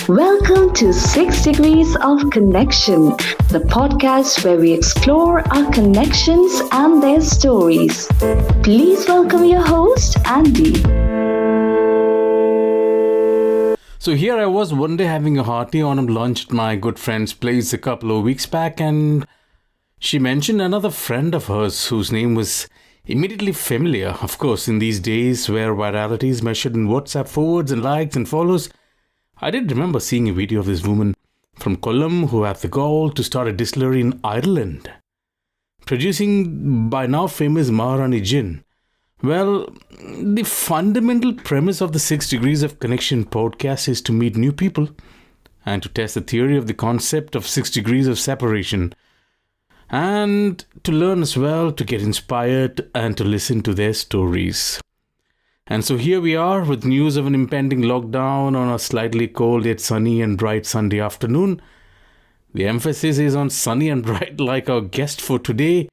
Welcome to 6 Degrees of Connection, the podcast where we explore our connections and their stories. Please welcome your host, Andy. So here I was one day having a hearty autumn lunch at my good friend's place a couple of weeks back, and she mentioned another friend of hers whose name was immediately familiar. Of course, in these days where virality is measured in WhatsApp forwards and likes and follows, I did remember seeing a video of this woman from Kollam who had the gall to start a distillery in Ireland, producing by now famous Maharani gin. Well, the fundamental premise of the 6 Degrees of Connection podcast is to meet new people and to test the theory of the concept of 6 degrees of separation, and to learn as well, to get inspired and to listen to their stories. And so here we are with news of an impending lockdown on a slightly cold yet sunny and bright Sunday afternoon. The emphasis is on sunny and bright, like our guest for today,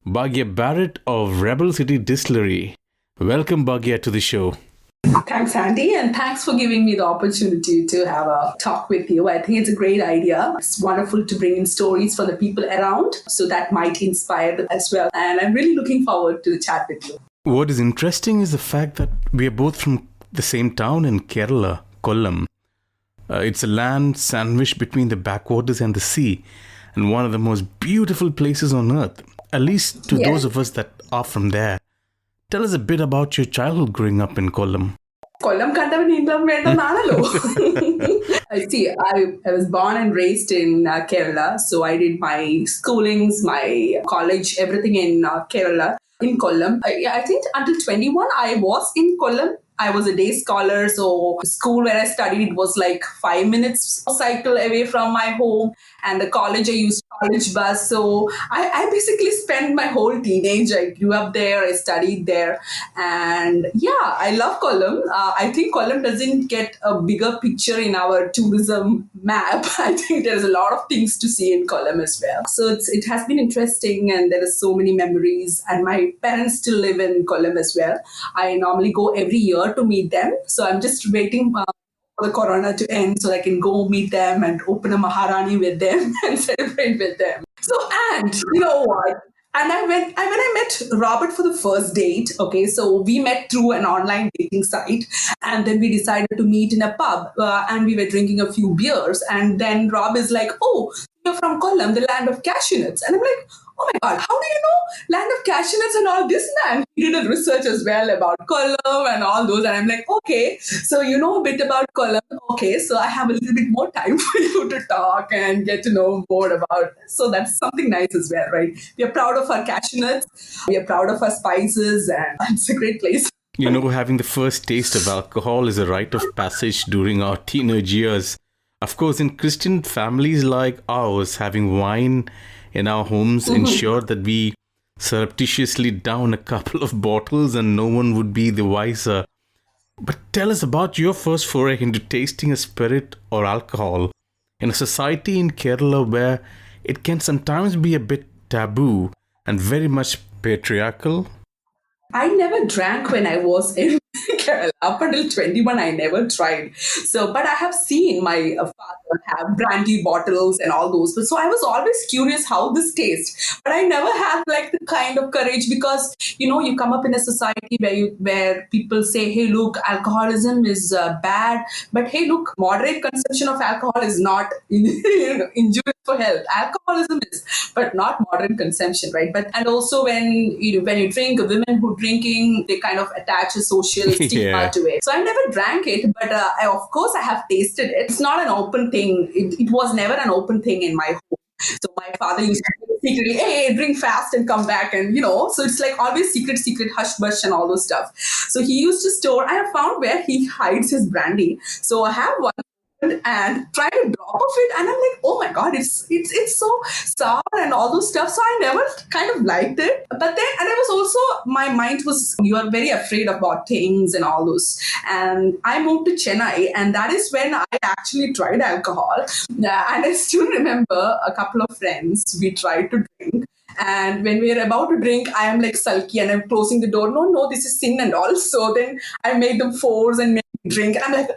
Bhagya Barrett of Rebel City Distillery. Welcome, Bhagya, to the show. Thanks, Andy, and thanks for giving me the opportunity to have a talk with you. I think it's a great idea. It's wonderful to bring in stories for the people around, so that might inspire them as well. And I'm really looking forward to the chat with you. What is interesting is the fact that we are both from the same town in Kerala, Kollam. It's a land sandwiched between the backwaters and the sea, and one of the most beautiful places on earth, at least to those of us that are from there. Tell us a bit about your childhood growing up in Kollam. Kollam See, I was born and raised in Kerala, so I did my schoolings, my college, everything in Kerala. In Kollam. I think until 21, I was in Kollam. I was a day scholar, so school where I studied, it was like 5 minutes cycle away from my home. And the college, I used college bus. So I basically spent my whole teenage. I grew up there, I studied there. And yeah, I love Kollam. I think Kollam doesn't get a bigger picture in our tourism map. I think there's a lot of things to see in Kollam as well. So it has been interesting, and there are so many memories. And my parents still live in Kollam as well. I normally go every year to meet them. So I'm just waiting for the corona to end so I can go meet them and open a Maharani with them and celebrate with them. So, and you know what? And when I met Robert for the first date, okay, so we met through an online dating site, and then we decided to meet in a pub, and we were drinking a few beers, and then Rob is like, "Oh, you're from Kollam, the land of cashew nuts," and I'm like, "Oh my God, how do you know land of cashew nuts and all this?" And he did a research as well about Kollam and all those, and I'm like, "Okay, so you know a bit about Kollam, okay, so I have a little bit more time for you to talk and get to know more about." So that's something nice as well, right? We are proud of our cashew nuts, we are proud of our spices, and it's a great place. You know, having the first taste of alcohol is a rite of passage during our teenage years. Of course, in Christian families like ours, having wine in our homes ensured that we surreptitiously down a couple of bottles and no one would be the wiser. But tell us about your first foray into tasting a spirit or alcohol in a society in Kerala where it can sometimes be a bit taboo and very much patriarchal. I never drank when I was in Kerala. Up until 21, I never tried. So, but I have seen my father have brandy bottles and all those. So I was always curious how this tastes. But I never had like the kind of courage because, you know, you come up in a society where people say, "Hey, look, alcoholism is bad. But hey, look, moderate consumption of alcohol is not injurious for health. Alcoholism is, but not moderate consumption, right?" But and also when you drink, women who drinking, they kind of attach a social stigma to it. So I never drank it, but of course I have tasted it. It's not an open thing. It was never an open thing in my home. So my father used to secretly, "Hey, drink fast and come back," and so it's like always secret, hush bush and all those stuff. So he used to store. I have found where he hides his brandy. So I have one and try to drop of it, and I'm like, "Oh my God, it's so sour and all those stuff." So I never kind of liked it. But then, and I was also, my mind was, you are very afraid about things and all those. And I moved to Chennai, and that is when I actually tried alcohol. And I still remember a couple of friends, we tried to drink. And when we're about to drink, I am like sulky and I'm closing the door. No, this is sin and all. So then I made them force and make drink. And I'm like,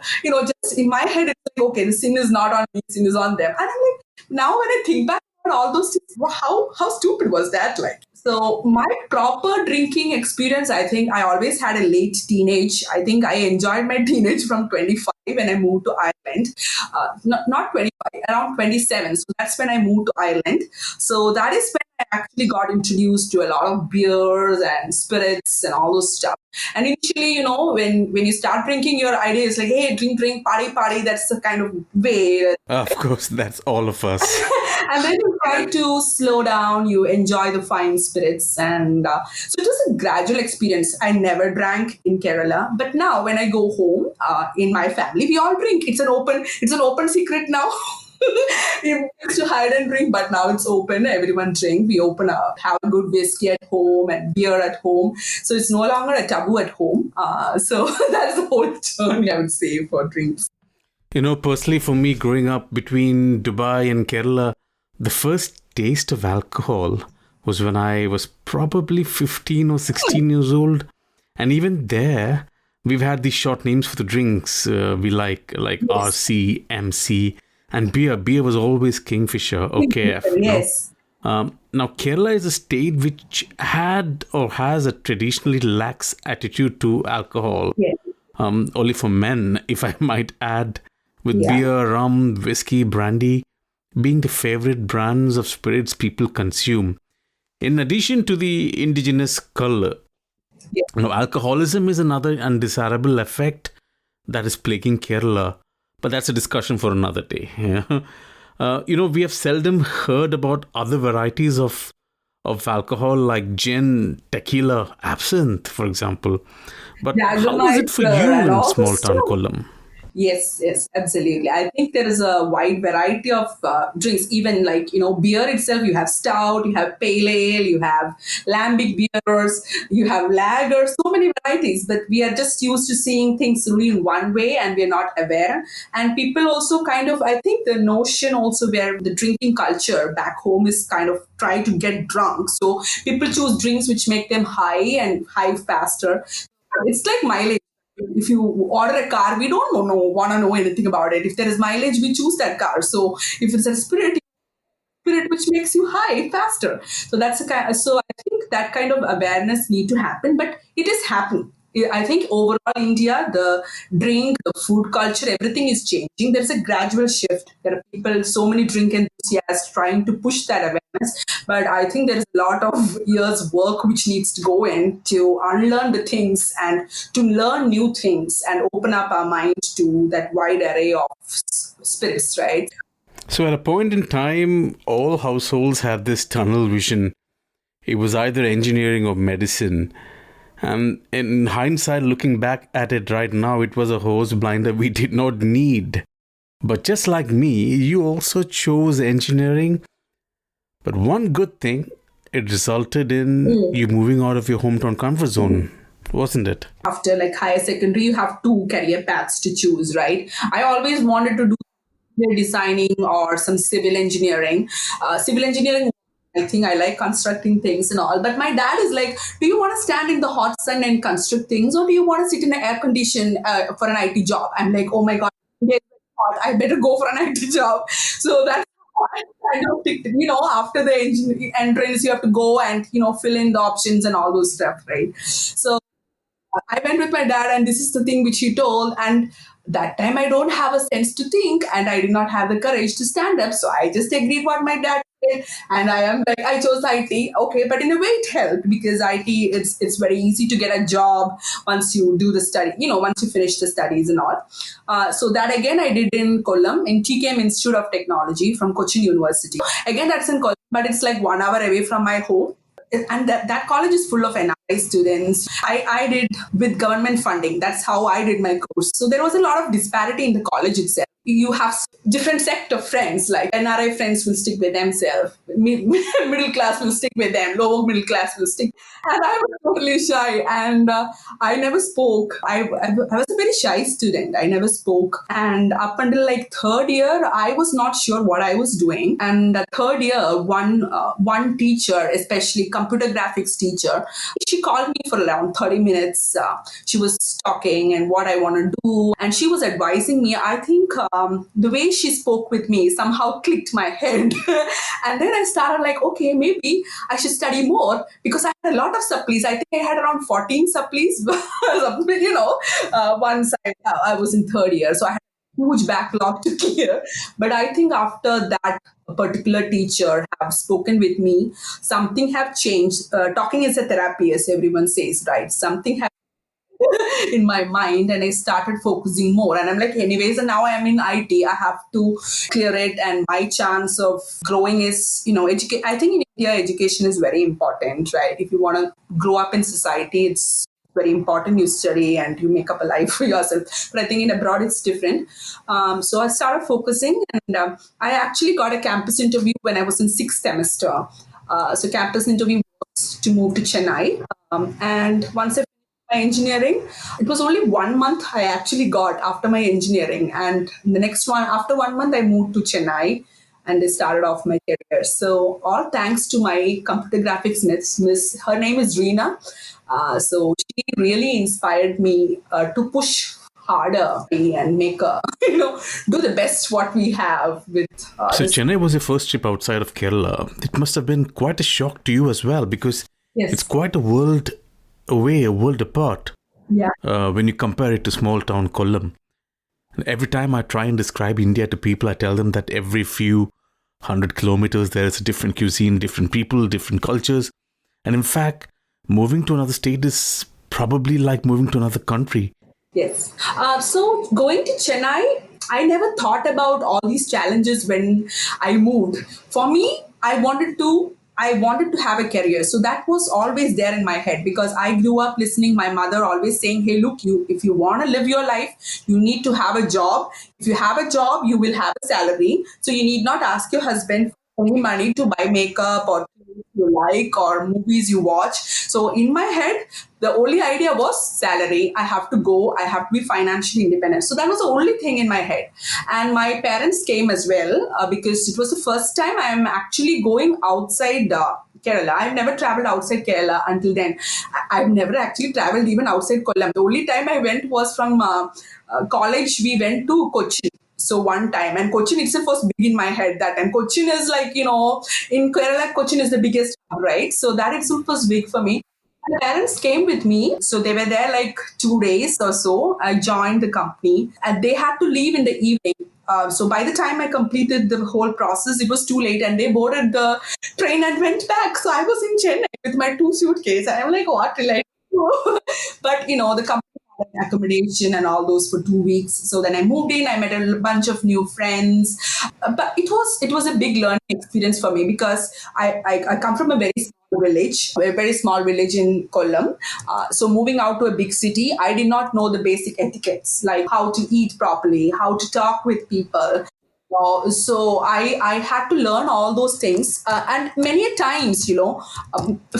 just in my head, it's like, okay, the sin is not on me, sin is on them. And I'm like, now when I think back on all those things, wow, how stupid was that? Like, so my proper drinking experience, I think I always had a late teenage. I think I enjoyed my teenage from 25 when I moved to Ireland. Not 25, around 27. So that's when I moved to Ireland. So that is when I actually got introduced to a lot of beers and spirits and all those stuff. And initially, when you start drinking, your idea is like, hey, drink, party. That's the kind of way. Of course, that's all of us. And then you try to slow down, you enjoy the fine spirits. And so it was a gradual experience. I never drank in Kerala. But now when I go home, in my family, we all drink. It's an open secret now. We used to hide and drink, but now it's open. Everyone drink. We open up, have a good whiskey at home and beer at home. So it's no longer a taboo at home. So that's the whole journey, I would say, for drinks. Personally for me, growing up between Dubai and Kerala, the first taste of alcohol was when I was probably 15 or 16 years old. And even there, we've had these short names for the drinks we like Yes. RC, MC, and beer. Beer was always Kingfisher or KF. Yes. Now, Kerala is a state which had or has a traditionally lax attitude to alcohol. Yes. Only for men, if I might add, with Yeah. beer, rum, whiskey, brandy being the favorite brands of spirits people consume. In addition to the indigenous color, Yeah. alcoholism is another undesirable effect that is plaguing Kerala. But that's a discussion for another day. Yeah. We have seldom heard about other varieties of alcohol like gin, tequila, absinthe, for example. But how was it for you And in all small this town stuff. Kollam? Yes, absolutely. I think there is a wide variety of drinks. Even like, beer itself, you have stout, you have pale ale, you have lambic beers, you have lagers, so many varieties. But we are just used to seeing things only in one way and we're not aware. And people also kind of, I think the notion also where the drinking culture back home is kind of try to get drunk. So people choose drinks which make them high and high faster. It's like mileage. If you order a car, we don't want to know anything about it. If there is mileage, we choose that car. So if it's a spirit which makes you high faster. So that's a kind. So I think that kind of awareness need to happen, but it is happening. I think overall India, the drink, the food culture, everything is changing. There's a gradual shift. There are people, so many drink enthusiasts trying to push that awareness. But I think there is a lot of years work which needs to go in to unlearn the things and to learn new things and open up our mind to that wide array of spirits, right? So at a point in time, all households had this tunnel vision. It was either engineering or medicine. And in hindsight, looking back at it right now, it was a hose blinder we did not need. But just like me, you also chose engineering. But one good thing, it resulted in you moving out of your hometown comfort zone, wasn't it? After like higher secondary, you have two career paths to choose, right? I always wanted to do designing or some civil engineering. Civil engineering, I think I like constructing things and all. But my dad is like, do you want to stand in the hot sun and construct things, or do you want to sit in an air condition for an IT job? I'm like, oh my God, I better go for an IT job. So that's how I kind of picked, after the entrance, you have to go and, fill in the options and all those stuff, right? So I went with my dad, and this is the thing which he told. And that time I don't have a sense to think, and I did not have the courage to stand up. So I just agreed what my dad said, and I chose IT. Okay, but in a way it helped because IT, it's very easy to get a job once you do the study. Once you finish the studies and all. So that again I did in Kollam in TKM Institute of Technology from Cochin University. Again, that's in Kollam, but it's like 1 hour away from my home. And that college is full of NRI students. I did with government funding. That's how I did my course. So there was a lot of disparity in the college itself. you have different sect of friends. Like NRI friends will stick with themselves, middle class will stick with them, lower middle class will stick. And I was totally shy, and I never spoke. I was a very shy student. I never spoke, and up until like third year, I was not sure what I was doing. And the third year, one teacher, especially computer graphics teacher, she called me for around 30 minutes. She was talking and what I want to do, and she was advising me. I think the way she spoke with me somehow clicked my head. And then I started like, okay, maybe I should study more, because I had a lot of supplies. I think I had around 14 supplies. Once I was in third year, so I had a huge backlog to clear. But I think after that particular teacher have spoken with me, something have changed. Talking is a therapy, as everyone says, right? Something have in my mind, and I started focusing more. And I'm like, anyways, and now I'm in IT, I have to clear it. And my chance of growing is, I think in India, education is very important, right? If you want to grow up in society, it's very important you study and you make up a life for yourself. But I think in abroad, it's different. So I started focusing, and I actually got a campus interview when I was in sixth semester. So campus interview was to move to Chennai. And once I my engineering, it was only 1 month I actually got after my engineering, and the next one, after 1 month, I moved to Chennai and I started off my career. So all thanks to my computer graphics miss, her name is Reena. So she really inspired me to push harder and make a do the best what we have with So Chennai was your first trip outside of Kerala. It must have been quite a shock to you as well, because yes. it's quite a world away, a world apart. Yeah. When you compare it to small town Kollam. And every time I try and describe India to people, I tell them that every few 100 kilometers there is a different cuisine, different people, different cultures. And in fact, moving to another state is probably like moving to another country. Yes. So going to Chennai, I never thought about all these challenges when I moved. For me, I wanted to have a career. So that was always there in my head, because I grew up listening my mother always saying, hey, look, if you want to live your life, you need to have a job. If you have a job, you will have a salary. So you need not ask your husband for any money to buy makeup or clothes you like or movies you watch. So in my head, the only idea was salary. I have to go. I have to be financially independent. So that was the only thing in my head. And my parents came as well, because it was the first time I am actually going outside Kerala. I've never traveled outside Kerala until then. I've never actually traveled even outside Kollam. The only time I went was from college. We went to Cochin. So one time, and Cochin itself was big in my head that time. Cochin is like, in Kerala, Cochin is the biggest hub, right? So that itself was big for me. My parents came with me. So they were there like 2 days or so. I joined the company and they had to leave in the evening. So by the time I completed the whole process, it was too late and they boarded the train and went back. So I was in Chennai with my 2 suitcases. And I'm like, what will I do? But, the company had accommodation and all those for 2 weeks. So then I moved in, I met a bunch of new friends. But it was a big learning experience for me, because I come from a very small village in Kollam. So moving out to a big city, I did not know the basic etiquettes, like how to eat properly, how to talk with people. So I had to learn all those things. And many a times,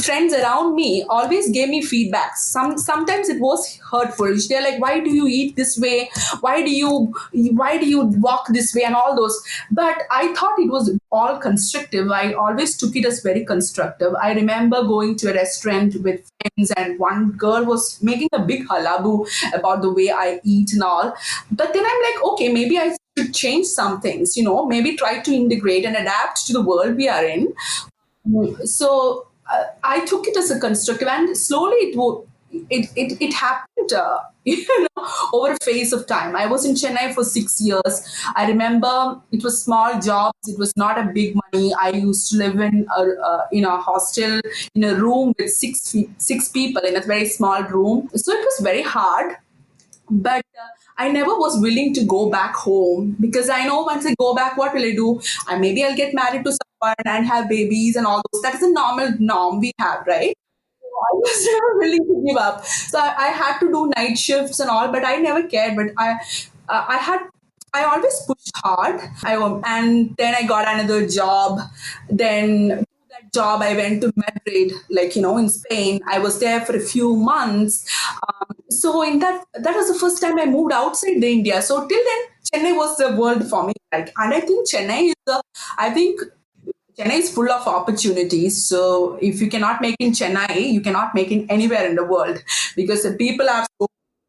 friends around me always gave me feedback. Sometimes it was hurtful. They're like, why do you eat this way? Why do you walk this way and all those? But I thought it was all constructive. I always took it as very constructive. I remember going to a restaurant with friends and one girl was making a big halabu about the way I eat and all. But then I'm like, okay, maybe I should change some things, maybe try to integrate and adapt to the world we are in. So I took it as a constructive, and slowly it happened over a phase of time. I was in Chennai for 6 years. I remember it was small jobs. It was not a big money. I used to live in a hostel in a room with six people in a very small room. So it was very hard. But I never was willing to go back home, because I know once I go back, what will I do? Maybe I'll get married to someone and have babies and all those. That is a normal norm we have, right? So I was never willing to give up. So I had to do night shifts and all, but I never cared. But I had I always pushed hard. And then I got another job. Then that job, I went to Madrid, in Spain. I was there for a few months. So that was the first time I moved outside the India. So till then, Chennai was the world for me. And I think I think Chennai is full of opportunities. So if you cannot make in Chennai, you cannot make in anywhere in the world because the people are so.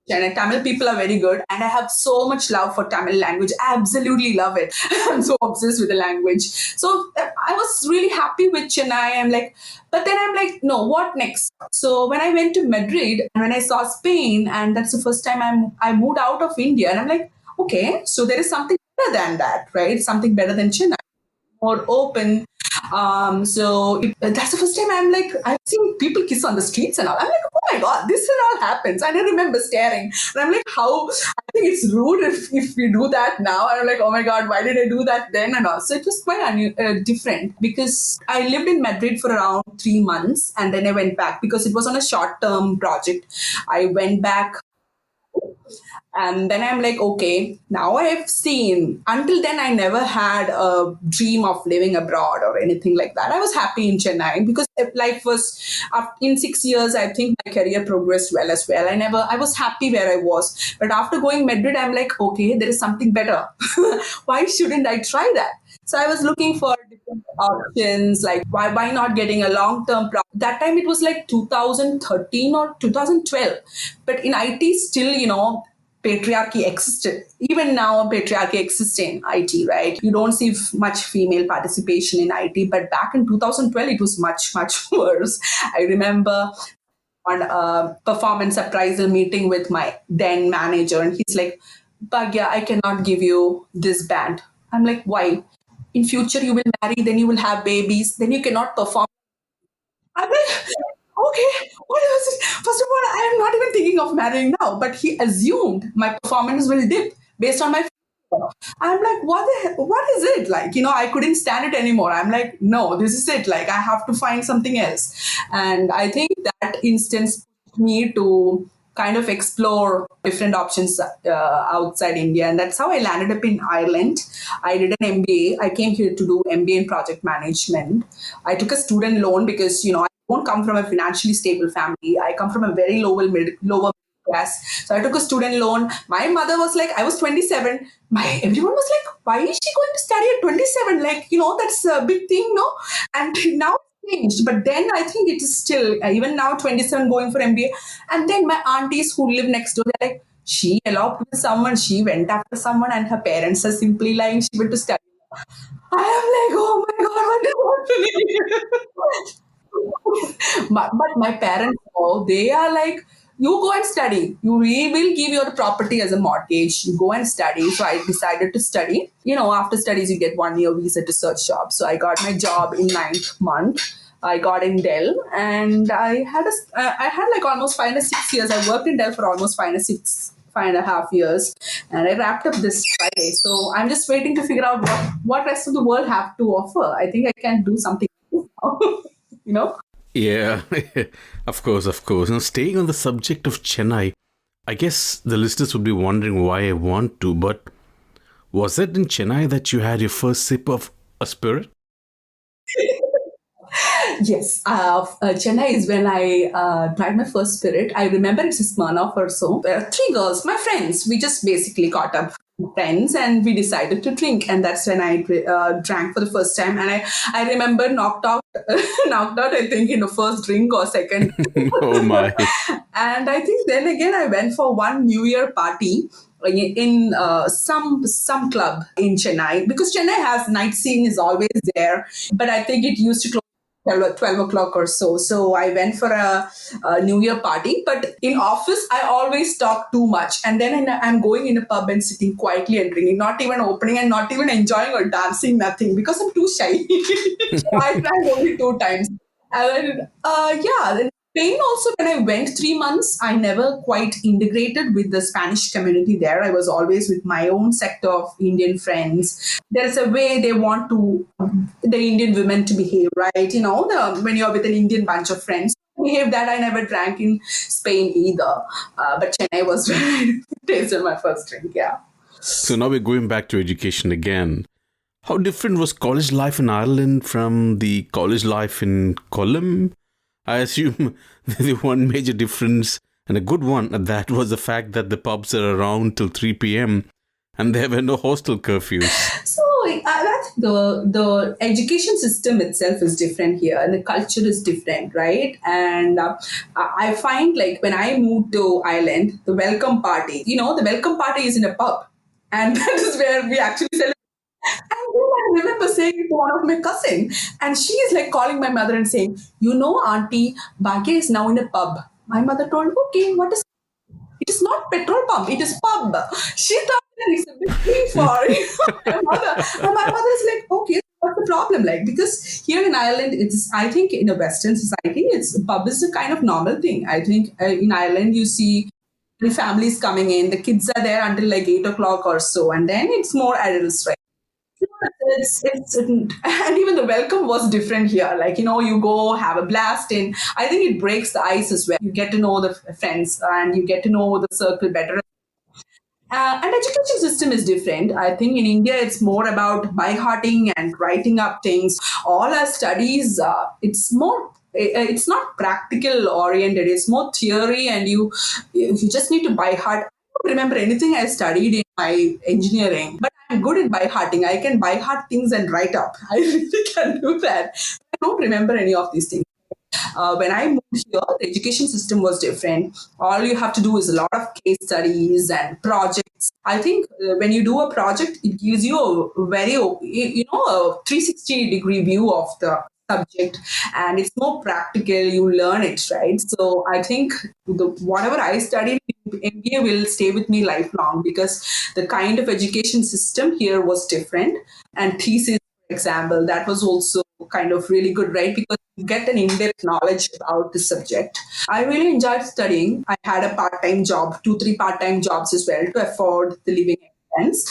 Chennai Tamil people are very good, and I have so much love for Tamil language. I absolutely love it. I'm so obsessed with the language. So I was really happy with Chennai. But then I'm like, no, what next? So when I went to Madrid and when I saw Spain, and that's the first time I moved out of India, and I'm like, okay, so there is something better than that, right? Something better than Chennai, more open. That's the first time I've seen people kiss on the streets and all. I'm like, oh my God, this and all happens. And I remember staring. And I'm like, I think it's rude if we do that now. And I'm like, oh my God, why did I do that then and all? So it was quite different because I lived in Madrid for around 3 months and then I went back because it was on a short-term project. I went back and then I'm like, okay, now I've seen. Until then, I never had a dream of living abroad or anything like that. I was happy in Chennai because life was, in 6 years, I think my career progressed well as well. I was happy where I was. But after going Madrid, I'm like, okay, there is something better. Why shouldn't I try that? So I was looking for different options, like why not getting a long-term that time it was like 2013 or 2012. But in IT still, patriarchy existed. Even now, patriarchy exists in IT, right? You don't see much female participation in IT, but back in 2012, it was much, much worse. I remember on a performance appraisal meeting with my then manager, and he's like, Bhagya, I cannot give you this band. I'm like, why? In future, you will marry, then you will have babies, then you cannot perform. I'm like, okay, what was it? First of all, I am not even thinking of marrying now, but he assumed my performance will dip based on my. I'm like, what is it? I couldn't stand it anymore. I'm like, no, this is it. I have to find something else. And I think that instance pushed me to kind of explore different options outside India. And that's how I landed up in Ireland. I did an MBA. I came here to do MBA in project management. I took a student loan because, I don't come from a financially stable family. I come from a very lower class. So I took a student loan. My mother was like, I was 27. Everyone was like, why is she going to study at 27? That's a big thing, no? And now it's changed. But then I think it is still, even now, 27 going for MBA. And then my aunties who live next door, they're like, she eloped with someone, she went after someone, and her parents are simply lying, she went to study. I am like, oh my God, what is happening? But my parents, they are like, you go and study. We will give your property as a mortgage. You go and study. So I decided to study. After studies, you get 1 year visa to search job. So I got my job in 9th month. I got in Dell, and I had like almost 5 and 6 years. I worked in Dell for almost 5.5 years, and I wrapped up this Friday. So I'm just waiting to figure out what rest of the world have to offer. I think I can do something, Yeah, of course, of course. Now, staying on the subject of Chennai, I guess the listeners would be wondering why I want to, but was it in Chennai that you had your first sip of a spirit? Yes, Chennai is when I tried my first spirit. I remember it's a Smirnoff or so. 3 girls, my friends, we just basically caught up friends and we decided to drink, and that's when I drank for the first time. And I remember knocked out I think in the first drink or second. Oh my. And I think then again I went for one New Year party in some club in Chennai, because Chennai has night scene is always there, but I think it used to close 12 o'clock or so. So I went for a New Year party. But in office, I always talk too much. And then I'm going in a pub and sitting quietly and drinking, not even opening and not even enjoying or dancing, nothing, because I'm too shy. So I tried only 2 times. And then Spain also, when I went 3 months, I never quite integrated with the Spanish community there. I was always with my own sector of Indian friends. There's a way they want the Indian women to behave, right? When you're with an Indian bunch of friends, behave that. I never drank in Spain either. But Chennai was where I tasted my first drink, yeah. So now we're going back to education again. How different was college life in Ireland from the college life in Colum? I assume the one major difference, and a good one at that, was the fact that the pubs are around till 3 p.m. and there were no hostel curfews. So I think the education system itself is different here, and the culture is different, right? And I find like when I moved to Ireland, the welcome party, the welcome party is in a pub, and that is where we actually celebrate. And then I remember saying it to one of my cousin, and she is like calling my mother and saying, Auntie, Bhagya is now in a pub. My mother told, okay, what is it is not petrol pump, it is pub. She thought that it's a bit free for my mother. And my mother is like, okay, what's the problem? Like, because here in Ireland, I think in a Western society, pub is a kind of normal thing. I think in Ireland, you see the families coming in, the kids are there until like 8 o'clock or so, and then it's more adults, right? And even the welcome was different here. Like, you go have a blast in. I think it breaks the ice as well. You get to know the friends and you get to know the circle better. And education system is different. I think in India, it's more about by hearting and writing up things. All our studies, it's not practical oriented. It's more theory, and you just need to by heart. I don't remember anything I studied in my engineering, but I'm good at by hearting. I can by heart things and write up. I really can do that. I don't remember any of these things. When I moved here, the education system was different. All you have to do is a lot of case studies and projects. I think when you do a project, it gives you a very, a 360-degree view of the subject, and it's more practical. You learn it, right? So I think whatever I studied in MBA will stay with me lifelong, because the kind of education system here was different. And thesis, for example, that was also kind of really good, right? Because you get an in-depth knowledge about the subject. I really enjoyed studying. I had a part-time job, 2-3 part-time jobs as well to afford the living expense.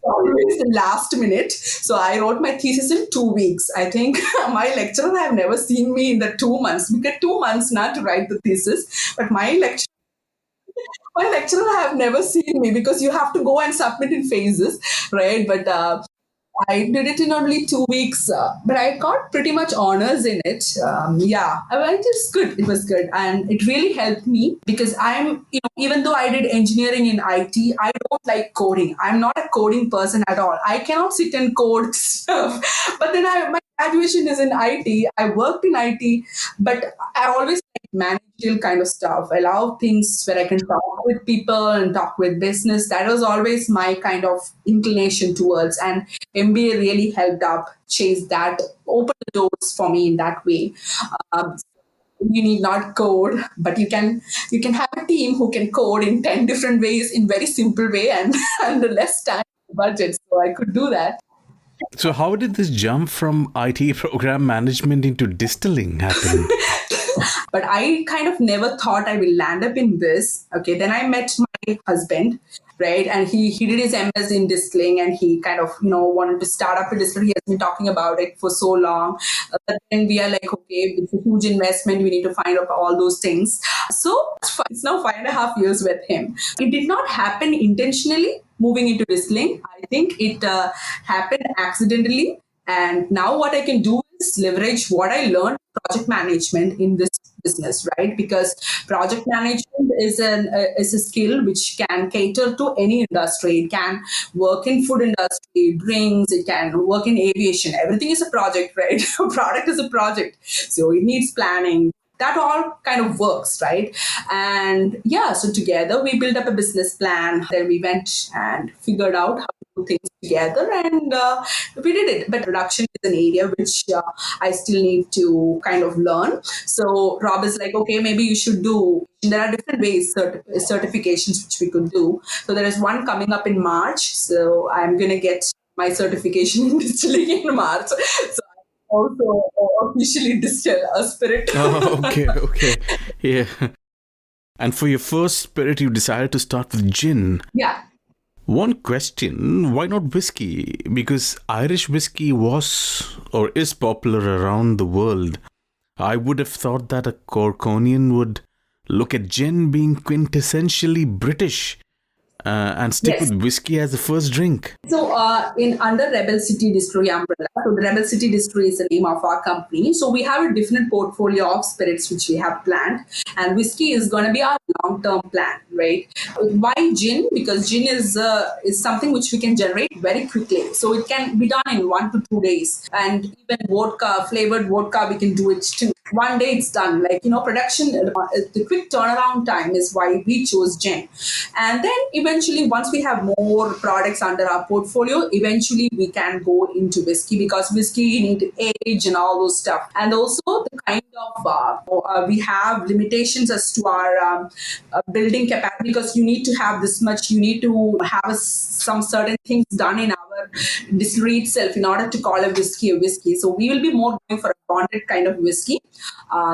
Always the last minute. So I wrote my thesis in 2 weeks. I think my lecturer have never seen me in the 2 months. We get 2 months not to write the thesis, but my lecturer have never seen me, because you have to go and submit in phases, right? But I did it in only 2 weeks, but I got pretty much honors in it. It was good. It was good. And it really helped me, because even though I did engineering in IT, I don't like coding. I'm not a coding person at all. I cannot sit and code stuff. But then my graduation is in IT. I worked in IT, but I always like managerial kind of stuff. I love things where I can talk with people and talk with business. That was always my kind of inclination towards. And MBA really helped up chase that, open the doors for me in that way. Um, you need not code, but you can have a team who can code in 10 different ways in very simple way, and under less time budget. So I could do that. So how did this jump from IT program management into distilling happen? But I kind of never thought I will land up in this. Okay, then I met my husband, right? And he did his MS in distilling, and he kind of, wanted to start up a distillery. He has been talking about it for so long. But then we are like, okay, it's a huge investment. We need to find out all those things. So it's now 5.5 years with him. It did not happen intentionally, moving into distilling. I think it happened accidentally. And now what I can do is leverage what I learned project management in this business, right? Because project management is a skill which can cater to any industry. It can work in food industry, drinks, it can work in aviation. Everything is a project, right? A product is a project. So it needs planning. That all kind of works, right? And so together we built up a business plan. Then we went and figured out how to do things together, and we did it. But production is an area which I still need to kind of learn. So Rob is like, okay, maybe you should do. There are different ways, certifications which we could do. So there is one coming up in March. So I'm going to get my certification in distilling in March. So also officially distill a spirit. Oh, okay. Yeah. And for your first spirit, you decided to start with gin. Yeah. One question, why not whiskey? Because Irish whiskey was or is popular around the world. I would have thought that a Corkonian would look at gin being quintessentially British. and stick Yes. with whiskey as the first drink? So, in under Rebel City Distillery umbrella, so the Rebel City Distillery is the name of our company. So we have a different portfolio of spirits which we have planned, and whiskey is going to be our long-term plan, right? Why gin? Because gin is something which we can generate very quickly, so it can be done in 1 to 2 days, and even vodka, flavored vodka, we can do it too. One day it's done. Like, production, the quick turnaround time is why we chose gin. And then eventually, once we have more products under our portfolio, eventually we can go into whiskey, because whiskey you need to age and all those stuff. And also the kind of we have limitations as to our building capacity, because you need to have this much. You need to have some certain things done in our distillery itself in order to call a whiskey. So we will be more going for a bonded kind of whiskey.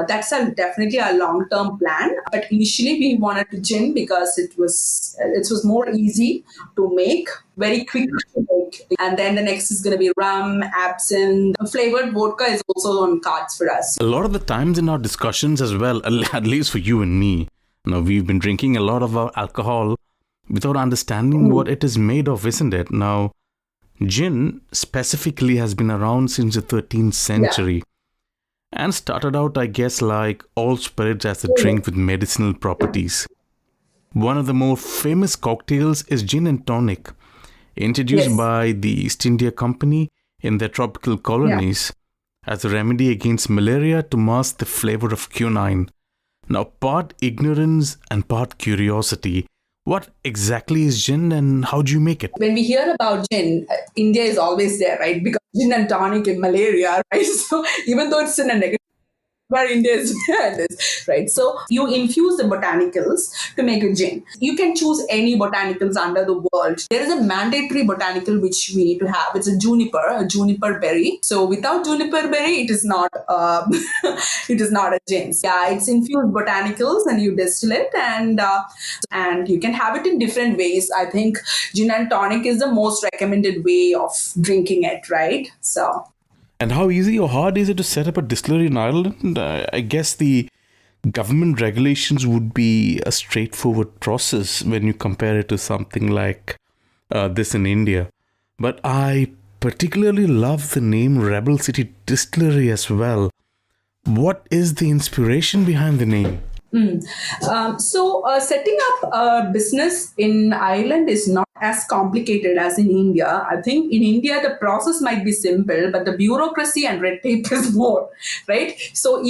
That's definitely a long-term plan. But initially, we wanted to gin because it was more easy to make, very quick to make. And then the next is going to be rum, absinthe, flavored vodka is also on cards for us. A lot of the times in our discussions as well, at least for you and me, we've been drinking a lot of our alcohol without understanding what it is made of, isn't it? Now, gin specifically has been around since the 13th century and started out, I guess, like all spirits, as a drink with medicinal properties. One of the more famous cocktails is gin and tonic, introduced by the East India Company in their tropical colonies as a remedy against malaria to mask the flavor of quinine. Now, part ignorance and part curiosity, what exactly is gin and how do you make it? When we hear about gin, India is always there, right? Because gin and tonic and malaria, right? So even though it's in a negative, where India is behind this, right? So you infuse the botanicals to make a gin. You can choose any botanicals under the world. There is a mandatory botanical which we need to have. It's a juniper berry. So without juniper berry, it is not it is not a gin. Yeah, it's infused botanicals, and you distill it, and you can have it in different ways. I think gin and tonic is the most recommended way of drinking it, right? So. And how easy or hard is it to set up a distillery in Ireland? I guess the government regulations would be a straightforward process when you compare it to something like this in India. But I particularly love the name Rebel City Distillery as well. What is the inspiration behind the name? Setting up a business in Ireland is not as complicated as in India. I think in India, the process might be simple, but the bureaucracy and red tape is more, right? So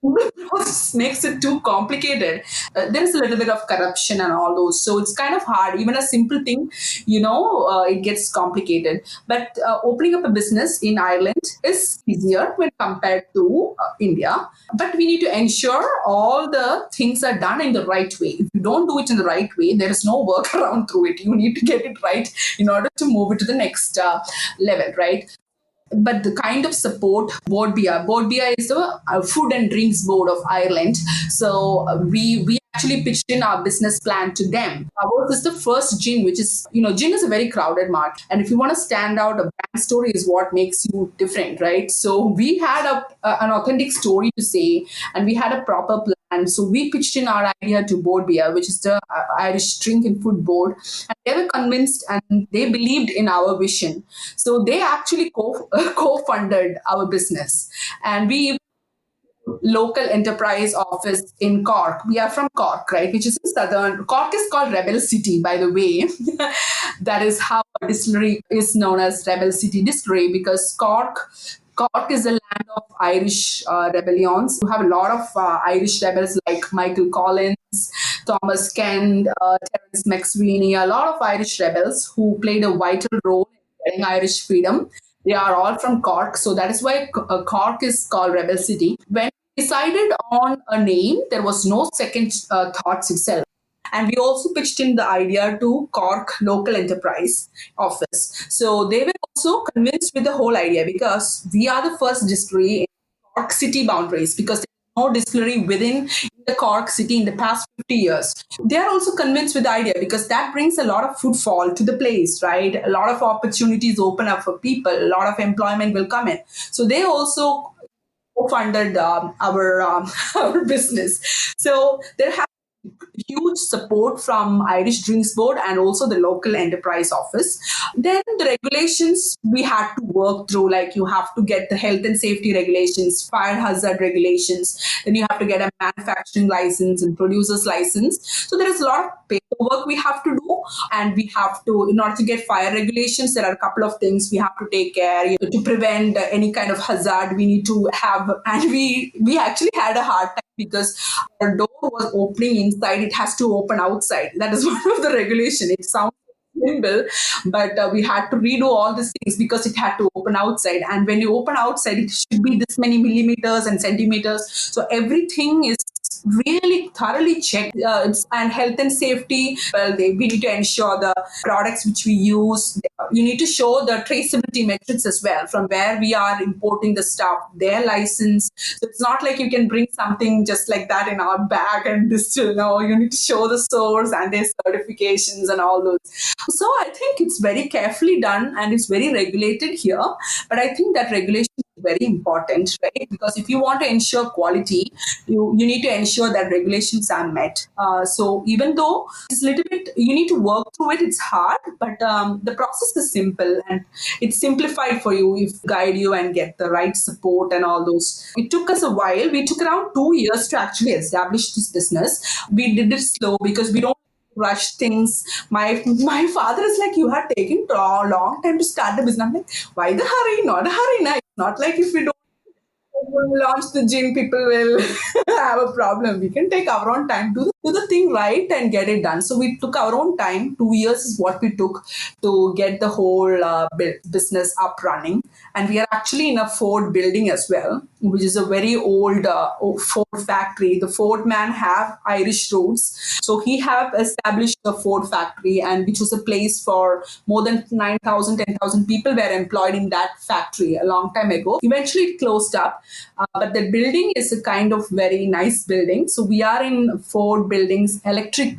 the process makes it too complicated. There's a little bit of corruption and all those. So it's kind of hard. Even a simple thing, it gets complicated. But opening up a business in Ireland is easier when compared to India. But we need to ensure all the things are done in the right way. If you don't do it in the right way, there is no workaround through it. You need to get it right in order to move it to the next level, right? But the kind of support Bhagya is the Food and Drinks Board of Ireland. So we actually pitched in our business plan to them. Ours is the first gin, which is, gin is a very crowded market. And if you want to stand out, a brand story is what makes you different, right? So we had an authentic story to say, and we had a proper plan. So we pitched in our idea to Bhagya, which is the Irish Drink and Food Board. And they were convinced and they believed in our vision. So they actually co-funded our business. And we local enterprise office in Cork. We are from Cork, right? Which is in southern. Cork is called Rebel City, by the way. That is how a distillery is known as Rebel City Distillery, because Cork is a land of Irish rebellions. You have a lot of Irish rebels like Michael Collins, Thomas Kent, Terence McSweeney, a lot of Irish rebels who played a vital role in getting Irish freedom. They are all from Cork, so that is why Cork is called Rebel City. When we decided on a name, there was no second thoughts itself. And we also pitched in the idea to Cork Local Enterprise Office. So they were also convinced with the whole idea, because we are the first distillery in Cork city boundaries, because there's no distillery within the Cork city in the past 50 years. They are also convinced with the idea, because that brings a lot of footfall to the place, right? A lot of opportunities open up for people. A lot of employment will come in. So they also co-funded our business. So there have huge support from Irish Drinks Board and also the local enterprise office. Then the regulations we had to work through, like you have to get the health and safety regulations, fire hazard regulations, then you have to get a manufacturing license and producer's license. So there is a lot of paperwork we have to do, and we have to, in order to get fire regulations, there are a couple of things we have to take care, to prevent any kind of hazard. We need to have, and we actually had a hard time because our door was opening inside, it has to open outside. That is one of the regulation. It sounds simple, but we had to redo all these things because it had to open outside. And when you open outside, it should be this many millimeters and centimeters. So everything is really thoroughly checked. And health and safety, well, we need to ensure the products which we use. You need to show the traceability metrics as well, from where we are importing the stuff, their license. So it's not like you can bring something just like that in our bag and distill. No, you need to show the source and their certifications and all those. So I think it's very carefully done and it's very regulated here. But I think that regulation is very important, right? Because if you want to ensure quality, you need to ensure that regulations are met. So even though it's a little bit, you need to work through it, it's hard, but the process is simple and it's simplified for you if you guide you and get the right support and all those. It took us a while. We took around 2 years to actually establish this business. We did it slow because we don't rush things. My father is like, you have taken a long time to start the business. I'm like, why the hurry? Not a hurry. Now, it's not like if we don't launch the gym, people will have a problem. We can take our own time, do the thing right and get it done. So we took our own time. 2 years is what we took to get the whole business up running. And we are actually in a Ford building as well, which is a very old Ford factory. The Ford man have Irish roots. So he have established a Ford factory, and which was a place for more than 9,000, 10,000 people were employed in that factory a long time ago. Eventually it closed up. But the building is a kind of very nice building. So we are in Ford buildings, electric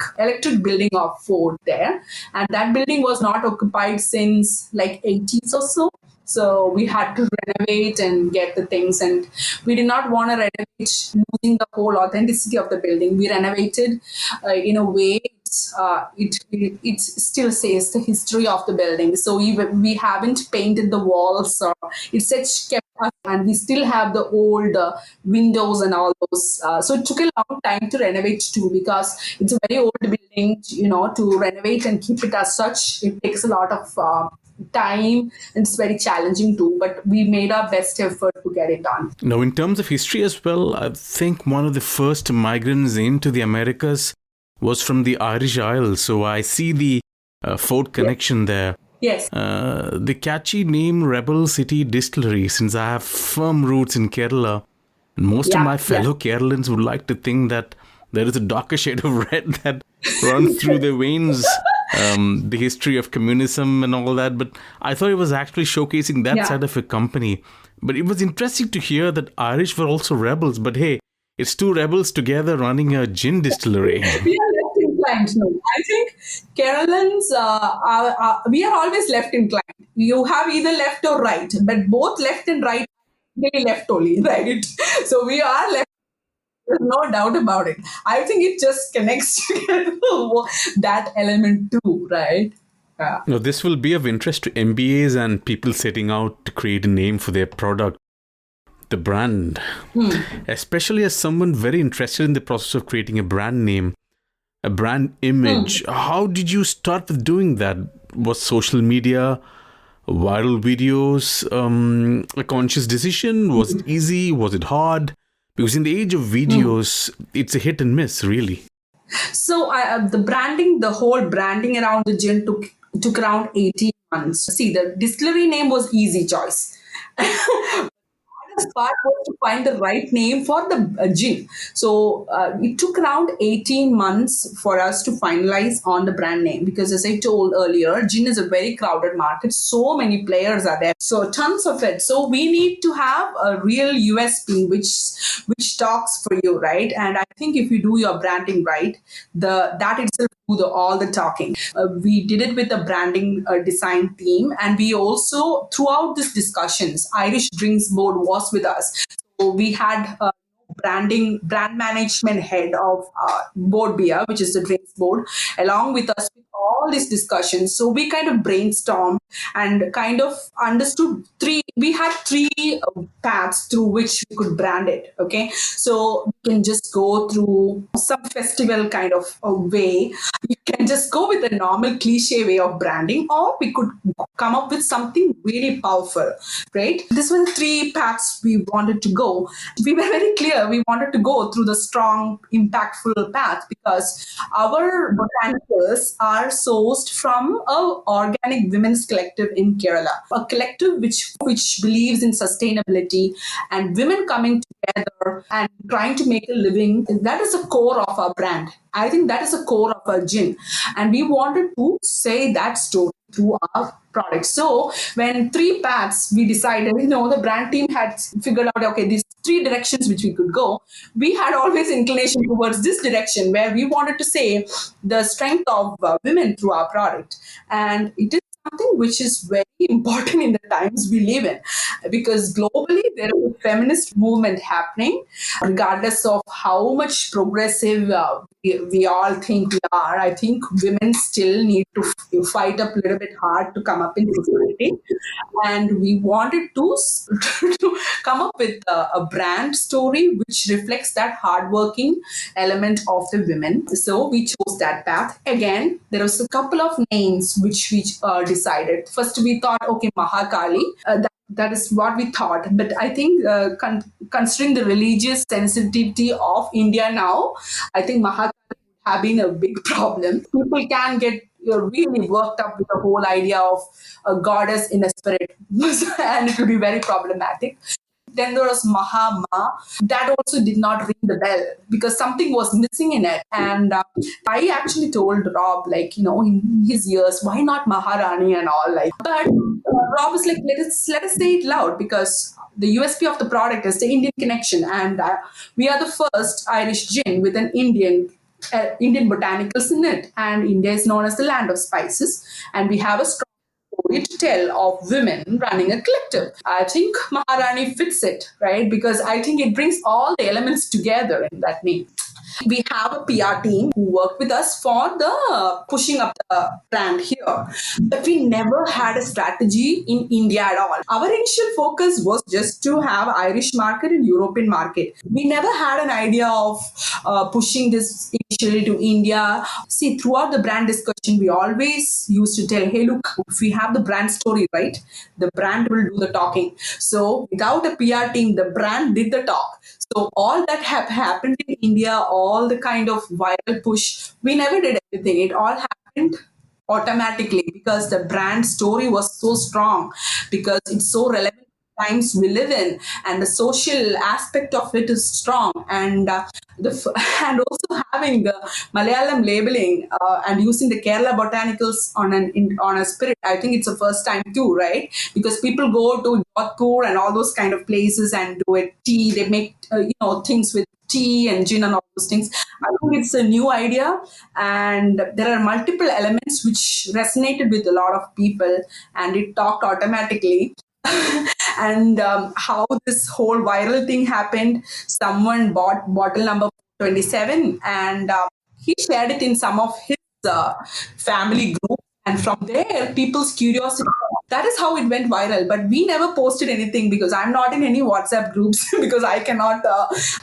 building of Ford there. And that building was not occupied since like 80s or so. So we had to renovate and get the things, and we did not want to renovate losing the whole authenticity of the building. We renovated in a way it still says the history of the building. So we haven't painted the walls, or it's such kept us, and we still have the old windows and all those. So it took a long time to renovate too, because it's a very old building. To renovate and keep it as such, it takes a lot of time, and it's very challenging too, but we made our best effort to get it done. Now, in terms of history as well, I think one of the first migrants into the Americas was from the Irish Isles. So I see the Ford connection there. Yes. The catchy name Rebel City Distillery, since I have firm roots in Kerala, and most of my fellow Keralans would like to think that there is a darker shade of red that runs through their veins. The history of communism and all that, but I thought it was actually showcasing that side of a company. But it was interesting to hear that Irish were also rebels, but hey, it's two rebels together running a gin distillery. We are left inclined. No, I think Keralans we are always left inclined. You have either left or right, but both left and right, they left only, right? So we are left. There's no doubt about it. I think it just connects together that element too, right? Yeah. Now, this will be of interest to MBAs and people setting out to create a name for their product, the brand. Especially as someone very interested in the process of creating a brand name, a brand image. How did you start with doing that? Was social media, viral videos, a conscious decision? Was it easy? Was it hard? Because in the age of videos, it's a hit and miss, really. So the whole branding around the gin took around 18 months. See, the distillery name was easy choice. The part was to find the right name for the gin. So it took around 18 months for us to finalize on the brand name, because as I told earlier, gin is a very crowded market. So many players are there. So tons of it. So we need to have a real USP which talks for you, right? And I think if you do your branding right, that itself do all the talking. We did it with a branding design team, and we also, throughout these discussions, Irish Drinks Board was with us. So we had brand management head of board beer, which is the drinks board, along with us with all these discussions. So we kind of brainstormed and kind of understood we had three paths through which we could brand it. Okay. So we can just go through some festival kind of a way. You can just go with a normal cliche way of branding, or we could come up with something really powerful, right? This were the three paths we wanted to go. We were very clear we wanted to go through the strong, impactful path because our botanicals are sourced from a organic women's collective in Kerala, a collective which believes in sustainability and women coming together and trying to make a living. That is the core of our brand. I think that is the core of our gin. And we wanted to say that story through our product. So when three paths we decided, the brand team had figured out, okay, these three directions which we could go. We had always inclination towards this direction where we wanted to say the strength of women through our product. And it is something which is very important in the times we live in, because globally there is a feminist movement happening, regardless of how much progressive we all think we are. I think women still need to fight up a little bit hard to come up in society, and we wanted to to come up with a brand story which reflects that hardworking element of the women. So we chose that path. Again, there was a couple of names which we decided. First, we thought, okay, Mahakali. That is what we thought. But I think considering the religious sensitivity of India now, I think Mahakali would have been a big problem. People can get really worked up with the whole idea of a goddess in a spirit, and it will be very problematic. Then there was Mahama. That also did not ring the bell because something was missing in it. And I actually told Rob, in his years, why not Maharani and all? But Rob was like, let us say it loud, because the USP of the product is the Indian connection, and we are the first Irish gin with an Indian botanicals in it, and India is known as the land of spices, and we have a strong story to tell of women running a collective. I think Maharani fits it, right? Because I think it brings all the elements together in that name. We have a PR team who worked with us for the pushing up the brand here. But we never had a strategy in India at all. Our initial focus was just to have Irish market and European market. We never had an idea of pushing this initially to India. See, throughout the brand discussion, we always used to tell, hey, look, if we have the brand story right, the brand will do the talking. So without a PR team, the brand did the talk. So all that happened in India, all the kind of viral push, we never did anything. It all happened automatically because the brand story was so strong, because it's so relevant to the times we live in, and the social aspect of it is strong. And and also having the Malayalam labeling and using the Kerala botanicals on a spirit, I think it's the first time too, right? Because people go to Jodhpur and all those kind of places and do it tea. They make things with tea and gin and all those things. I think it's a new idea, and there are multiple elements which resonated with a lot of people, and it talked automatically. And how this whole viral thing happened, someone bought bottle number 27, and he shared it in some of his family group, and from there people's curiosity, that is how it went viral. But we never posted anything because I'm not in any WhatsApp groups because I cannot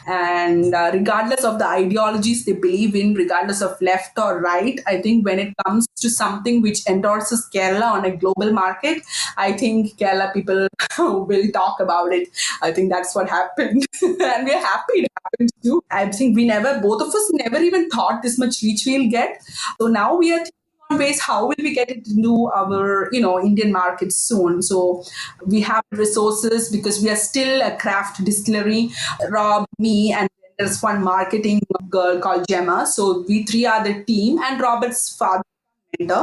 and regardless of the ideologies they believe in, regardless of left or right, I think when it comes to something which endorses Kerala on a global market, I think Kerala people will talk about it. I think that's what happened. And we're happy it happened too. I think both of us never even thought this much reach we'll get. So now we are thinking on ways how will we get it into our Indian market soon. So we have resources because we are still a craft distillery. Rob, me, and there's one marketing girl called Gemma. So we three are the team, and Robert's father.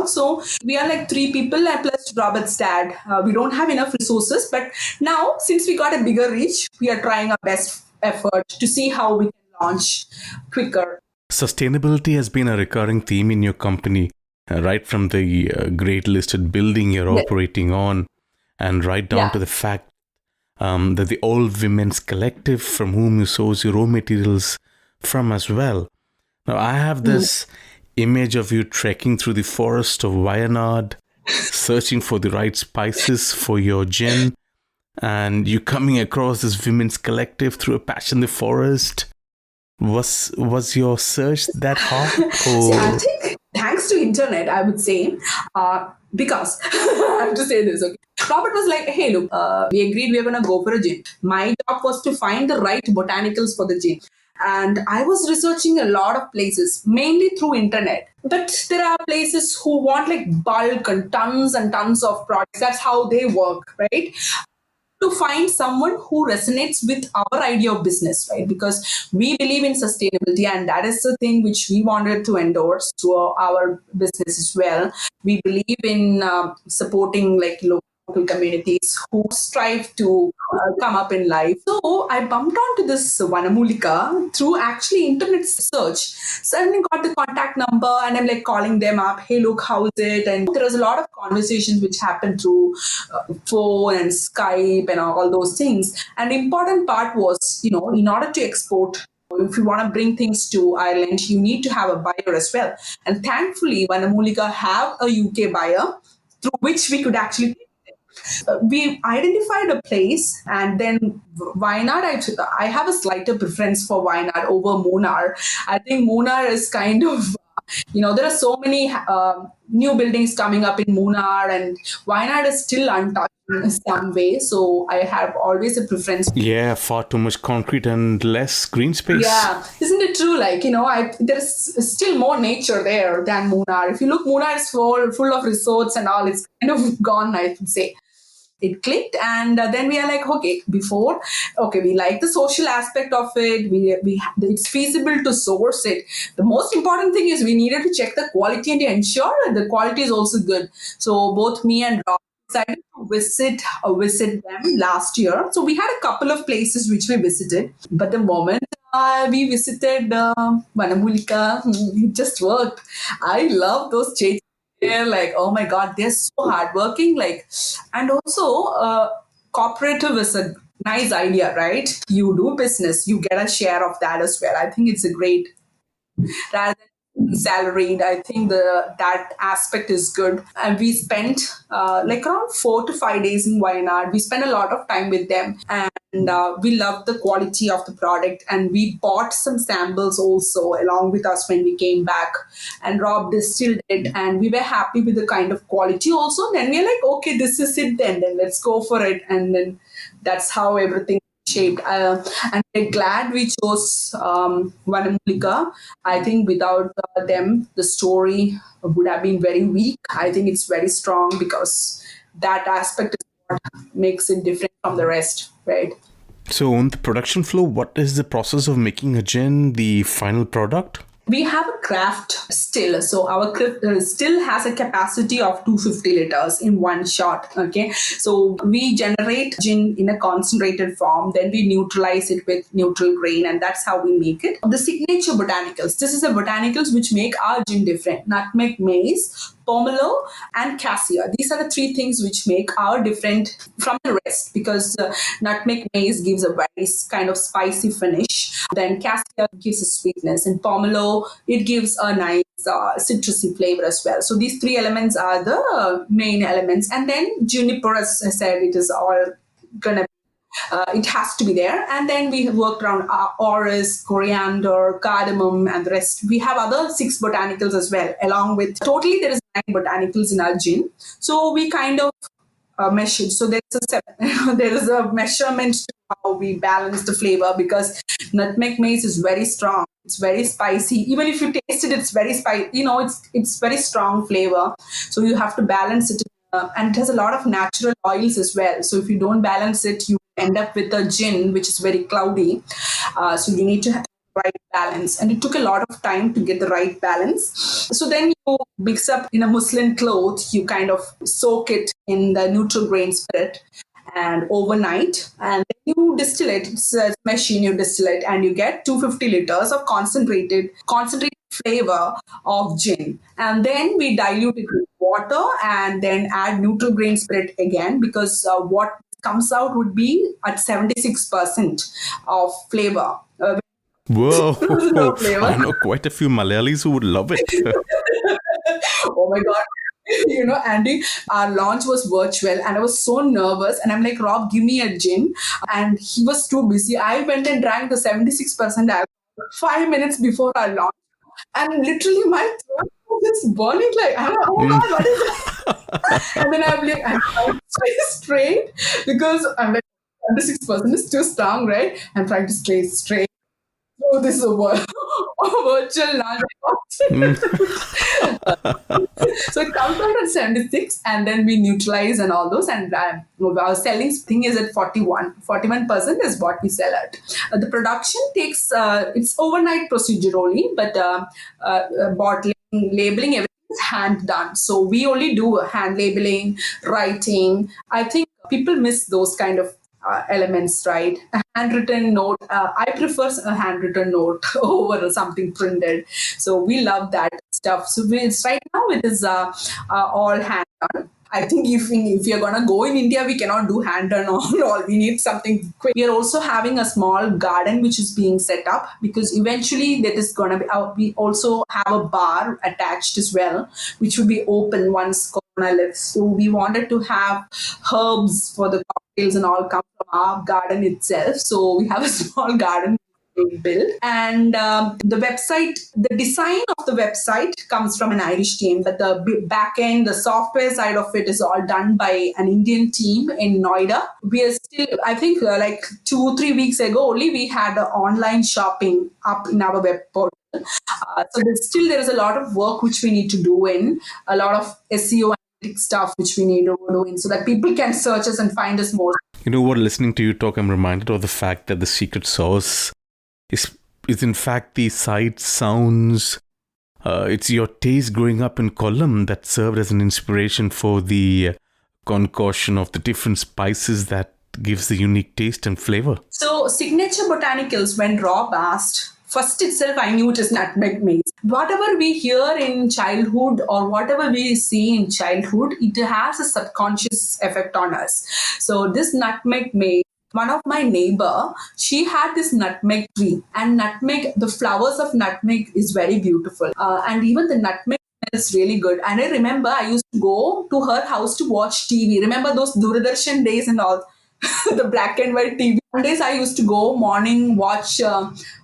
So we are like three people and plus Robert's dad. We don't have enough resources, but now since we got a bigger reach, we are trying our best effort to see how we can launch quicker. Sustainability has been a recurring theme in your company, right from the great listed building you're operating on, and right down to the fact the Old Women's Collective, from whom you source your raw materials from as well. Now, I have this image of you trekking through the forest of Wayanad, searching for the right spices for your gin, and you coming across this women's collective through a patch in the forest. Was your search that hard? See, I think thanks to internet, I would say, because I have to say this, okay. Robert was like, hey, look, we agreed we are going to go for a gin. My job was to find the right botanicals for the gin. And I was researching a lot of places, mainly through internet. But there are places who want like bulk and tons of products. That's how they work, right? To find someone who resonates with our idea of business, right? Because we believe in sustainability, and that is the thing which we wanted to endorse to our business as well. We believe in supporting like local communities who strive to come up in life. So I bumped onto this Vanamulika through actually internet search. Suddenly got the contact number and I'm like calling them up. Hey, look, how's it? And there was a lot of conversations which happened through phone and Skype and all those things. And the important part was, in order to export, if you want to bring things to Ireland, you need to have a buyer as well. And thankfully, Vanamulika have a UK buyer through which we could actually we identified a place, and then Wayanad, I have a slighter preference for Wayanad over Munnar. I think Munnar is kind of, there are so many new buildings coming up in Munnar, and Wayanad is still untouched in some way. So I have always a preference. Yeah, far too much concrete and less green space. Yeah, isn't it true? Like, there's still more nature there than Munnar. If you look, Munnar is full of resorts and all. It's kind of gone, I would say. It clicked, and then we are like, okay, we like the social aspect of it. It's feasible to source it. The most important thing is we needed to check the quality and to ensure that the quality is also good. So both me and Rob decided to visit them last year. So we had a couple of places which we visited, but the moment we visited Vanamulika, it just worked. I love those chairs. They're like, oh my God, they're so hardworking. Like, and also, cooperative is a nice idea, right? You do business, you get a share of that as well. I think it's a great, rather than salaried. I think that aspect is good. And we spent like around 4 to 5 days in Wayanad. We spent a lot of time with them, and we loved the quality of the product. And we bought some samples also along with us when we came back. And Rob distilled it, and we were happy with the kind of quality also. And then we're like, okay, this is it. Then let's go for it. And then that's how everything shaped. And we're glad we chose Vanamulika. I think without them, the story would have been very weak. I think it's very strong because that aspect is what makes it different from the rest, right? So on the production flow, what is the process of making a gin, the final product? We have a craft still. So our craft still has a capacity of 250 liters in one shot. Okay. So we generate gin in a concentrated form. Then we neutralize it with neutral grain. And that's how we make it. The signature botanicals. This is the botanicals which make our gin different. Nutmeg, mace, pomelo, and cassia. These are the three things which make our different from the rest, because nutmeg mace gives a very kind of spicy finish. Then cassia gives a sweetness, and pomelo, it gives a nice citrusy flavor as well. So these three elements are the main elements. And then juniper, as I said, it is all gonna it has to be there. And then we have worked around orris, coriander, cardamom, and the rest. We have other 6 botanicals as well, along with totally there is 9 botanicals in our gin. So we kind of measured. So there is a measurement to how we balance the flavor, because nutmeg mace is very strong. It's very spicy. Even if you taste it, it's very spicy. It's very strong flavor. So you have to balance it. And it has a lot of natural oils as well. So if you don't balance it, you end up with a gin which is very cloudy. So you need to have the right balance. And it took a lot of time to get the right balance. So then you mix up in a muslin cloth, you kind of soak it in the neutral grain spirit and overnight, and then you distill it. It's a machine, you distill it, and you get 250 liters of concentrated flavor of gin. And then we dilute it with water and then add neutral grain spirit again, because what comes out would be at 76% of flavor. Whoa, No flavor. I know quite a few Malayalis who would love it. Oh my God. Andy, our launch was virtual and I was so nervous. And I'm like, Rob, give me a gin. And he was too busy. I went and drank the 76% alcohol 5 minutes before our launch. And literally my throat was just burning like, I'm like, oh my God, what is that? And then I'm trying to stay straight because I'm like, 76% is too strong, right? I'm trying to stay straight. So this is a virtual launch. So it comes out at 76 and then we neutralize and all those. And our selling thing is at 41. 41% is what we sell at. The production takes, it's overnight procedure only, but bottling, labeling, everything is hand done. So we only do hand labeling, writing. I think people miss those kind of elements, right? A handwritten note. I prefer a handwritten note over something printed. So we love that stuff. So it's right now it is all hand done. I think if you're gonna go in India, we cannot do hand done all. We need something quick. We are also having a small garden which is being set up because eventually that is gonna be. We also have a bar attached as well, which will be open once Corona lifts. So we wanted to have herbs for the cocktails and all come from our garden itself. So we have a small garden being built. And the website, the design of the website comes from an Irish team, but the back end, the software side of it is all done by an Indian team in Noida. We are still, I think like 2-3 weeks ago only, we had online shopping up in our web portal. So there is a lot of work which we need to do in, a lot of SEO stuff which we need to do in so that people can search us and find us more. You know what, listening to you talk, I'm reminded of the fact that the secret sauce is in fact the sight, sounds. It's your taste growing up in Kollam that served as an inspiration for the concoction of the different spices that gives the unique taste and flavor. So Signature Botanicals, when Rob asked, first itself I knew it is nutmeg mace. Whatever we hear in childhood or whatever we see in childhood, it has a subconscious effect on us. So this nutmeg mace, one of my neighbor, she had this nutmeg tree, and nutmeg, the flowers of nutmeg is very beautiful. And even the nutmeg smells really good. And I remember I used to go to her house to watch TV. Remember those Doordarshan days and all? The black and white TV. Mondays I used to go morning watch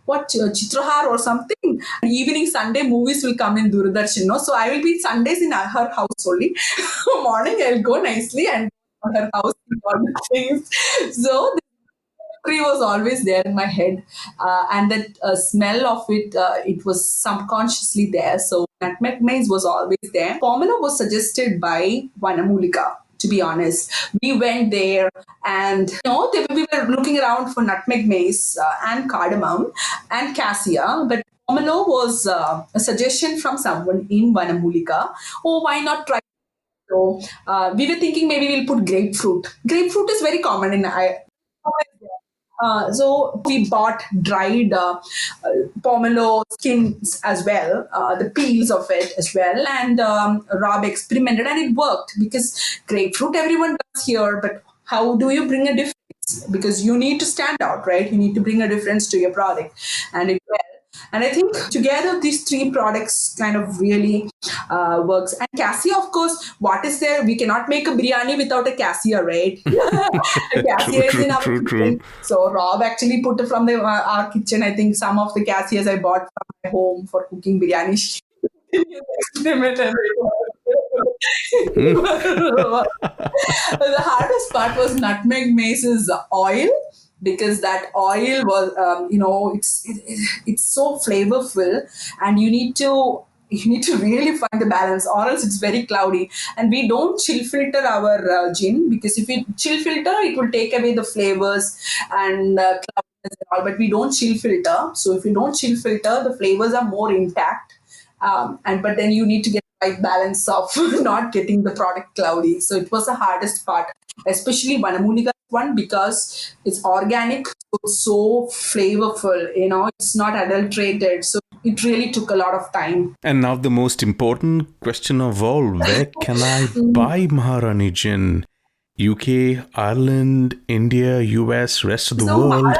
Chitrahar or something. Evening Sunday movies will come in Doordarshan. No? So I will be Sundays in her house only. Morning I'll go nicely and her house and all the things. So the tree was always there in my head, and that smell of it, it was subconsciously there. So nutmeg mace was always there. Pomelo was suggested by Vanamulika. To be honest, we went there and we were looking around for nutmeg mace and cardamom and cassia, but pomelo was a suggestion from someone in Vanamulika. Oh, why not try? So we were thinking maybe we'll put grapefruit. Grapefruit is very common in so we bought dried pomelo skins as well, the peels of it as well, and Rob experimented and it worked because grapefruit everyone does here, but how do you bring a difference? Because you need to stand out, right? You need to bring a difference to your product, and it well. And I think together these three products kind of really works. And cassia, of course, what is there? We cannot make a biryani without a cassia, right? Cassia is in our kitchen. So Rob actually put it from our kitchen. I think some of the cassias I bought from my home for cooking biryani. The hardest part was nutmeg mace's oil. Because that oil was, it's so flavorful, and you need to really find the balance, or else it's very cloudy. And we don't chill filter our gin, because if we chill filter, it will take away the flavors and cloudiness and all. But we don't chill filter, so if you don't chill filter, the flavors are more intact. But then you need to get the right balance of not getting the product cloudy. So it was the hardest part, especially Vanamulika one, because it's organic, so it's so flavorful, it's not adulterated. So it really took a lot of time. And now the most important question of all, where can I buy Maharani gin? UK, Ireland, India, US, rest of the So world.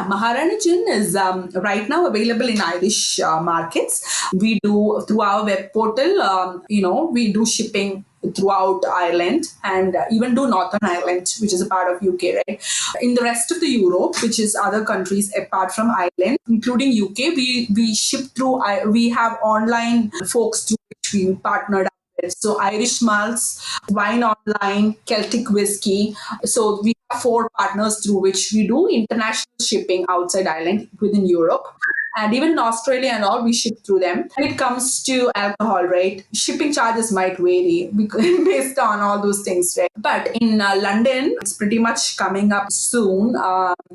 Maharani gin is right now available in Irish markets. We do through our web portal. We do shipping throughout Ireland and even do Northern Ireland, which is a part of UK, right? In the rest of the Europe, which is other countries apart from Ireland, including UK, we ship through. We have online folks through which we partnered up with. So Irish malts, wine online, Celtic whiskey. So we have four partners through which we do international shipping outside Ireland within Europe. And even in Australia and all, we ship through them. When it comes to alcohol, right, shipping charges might vary based on all those things, right? But in London, it's pretty much coming up soon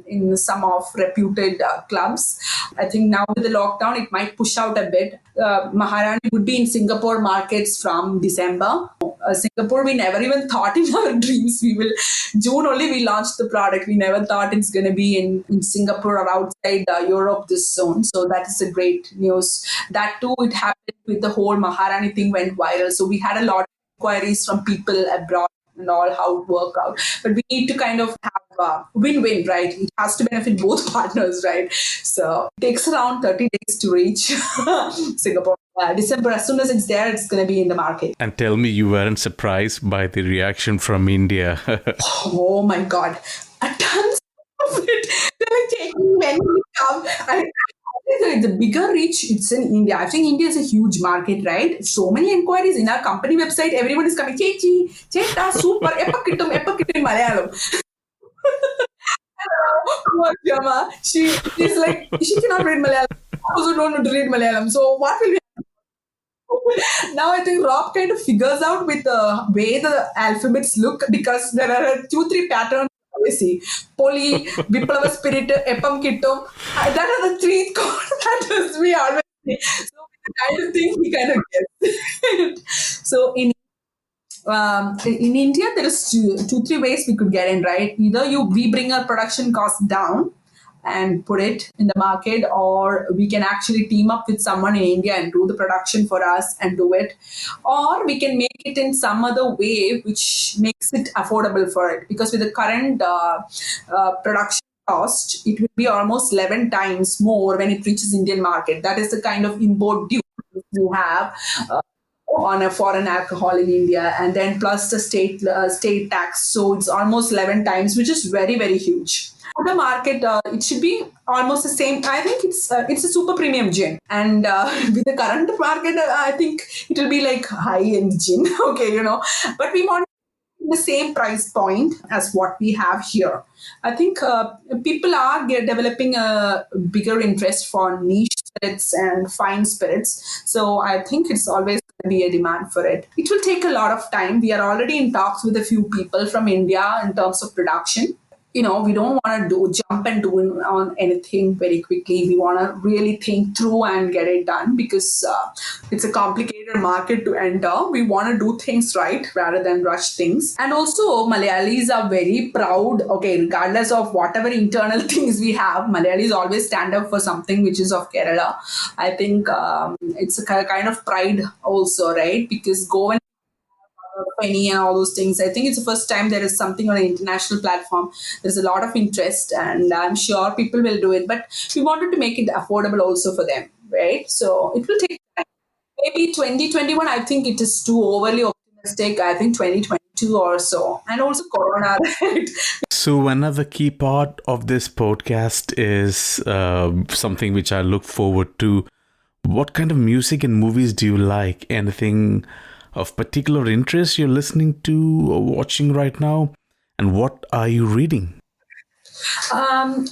in some of reputed clubs. I think now with the lockdown, it might push out a bit. Maharani would be in Singapore markets from December. Singapore, we never even thought in our dreams we will. June only we launched the product. We never thought it's going to be in Singapore or outside Europe this soon. So that is a great news. That too, it happened with the whole Maharani thing went viral. So we had a lot of inquiries from people abroad and all how it work out. But we need to kind of have a win-win, right? It has to benefit both partners, right? So it takes around 30 days to reach Singapore. December, as soon as it's there, it's going to be in the market. And tell me you weren't surprised by the reaction from India. Oh my God. A tons of it. They're taking when we come. I think the bigger reach, it's in India. I think India is a huge market, right? So many inquiries in our company website. Everyone is coming, Chechi, Cheta, super, epakittum, Malayalam. Poor Jama. She's like, she cannot read Malayalam. I also don't know to read Malayalam. So what will we now I think Rob kind of figures out with the way the alphabets look because there are 2-3 patterns. You see, Poli, Viplava Spirit, Epam Kittum. That are the 3 patterns we always see. So I kind of think he kind of gets. So in India, there is 2-3 ways we could get in, right? Either we bring our production cost down and put it in the market, or we can actually team up with someone in India and do the production for us and do it, or we can make it in some other way which makes it affordable for it. Because with the current production cost, it will be almost 11 times more when it reaches Indian market. That is the kind of import duty you have. On a foreign alcohol in India, and then plus the state tax, so it's almost 11 times, which is very very huge. For the market, it should be almost the same. I think it's a super premium gin, and with the current market, I think it will be like high end gin. Okay, but we want the same price point as what we have here. I think people are developing a bigger interest for niche spirits and fine spirits. So I think it's always going to be a demand for it. It will take a lot of time. We are already in talks with a few people from India in terms of production. We don't want to jump and do on anything very quickly. We want to really think through and get it done because it's a complicated market to enter. We want to do things right rather than rush things. And also, Malayalis are very proud. Okay, regardless of whatever internal things we have, Malayalis always stand up for something which is of Kerala. I think it's a kind of pride also, right? Because go and penny and all those things. I think it's the first time there is something on an international platform. There's a lot of interest, and I'm sure people will do it. But we wanted to make it affordable also for them, right? So it will take time. Maybe 2021. I think it is too overly optimistic. I think 2022 or so, and also Corona. Right? So another key part of this podcast is something which I look forward to. What kind of music and movies do you like? Anything of particular interest you're listening to or watching right now? And what are you reading?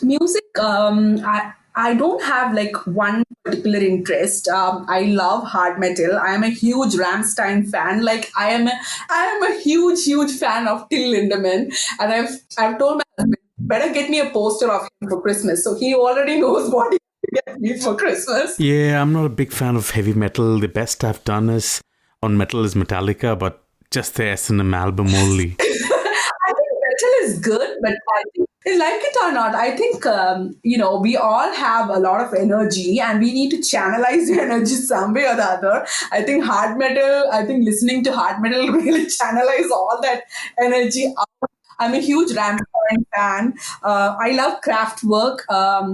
Music, I don't have like one particular interest. I love hard metal. I am a huge Rammstein fan. Like I am a huge fan of Till Lindemann, and I've told my husband better get me a poster of him for Christmas. So he already knows what he get me for Christmas. Yeah, I'm not a big fan of heavy metal. The best I've done is on metal is Metallica, but just the S&M album only. I think metal is good, but I think Like it or not, I think, we all have a lot of energy and we need to channelize the energy some way or the other. I think listening to hard metal really channelize all that energy out. I'm a huge Rammstein fan. I love Kraftwerk.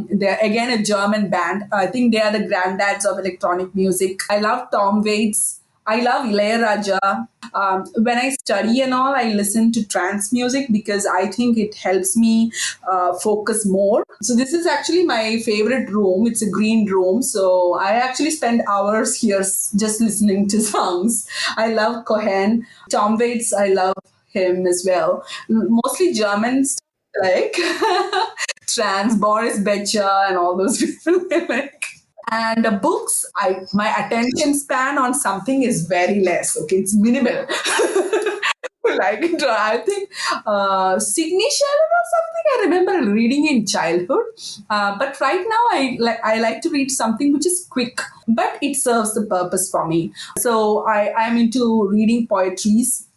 They're again a German band. I think they are the granddads of electronic music. I love Tom Waits. I love Ilayaraja. When I study and all, I listen to trance music because I think it helps me focus more. So this is actually my favorite room. It's a green room. So I actually spend hours here just listening to songs. I love Cohen. Tom Waits, I love him as well. Mostly German stuff like trance, Boris Becher and all those people. Like, and books, my attention span on something is very less. Okay, it's minimal. Like I think Signy Shalom or something I remember reading in childhood. But right now I like to read something which is quick, but it serves the purpose for me. So I'm into reading poetries.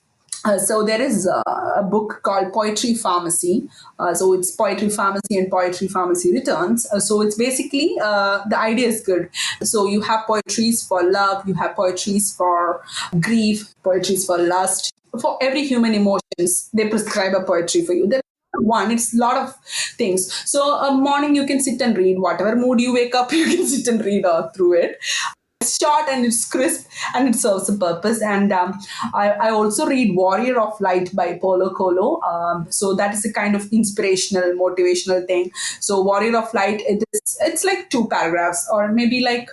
So there is a book called Poetry Pharmacy. So it's Poetry Pharmacy and Poetry Pharmacy Returns. So it's basically, the idea is good. So you have poetries for love, you have poetries for grief, poetries for lust. For every human emotions, they prescribe a poetry for you. There's one, it's a lot of things. So a morning you can sit and read. Whatever mood you wake up, you can sit and read through it. It's short and it's crisp and it serves a purpose. And I also read Warrior of Light by Paulo Coelho. So that is a kind of inspirational, motivational thing. So Warrior of Light, it's like 2 paragraphs or maybe like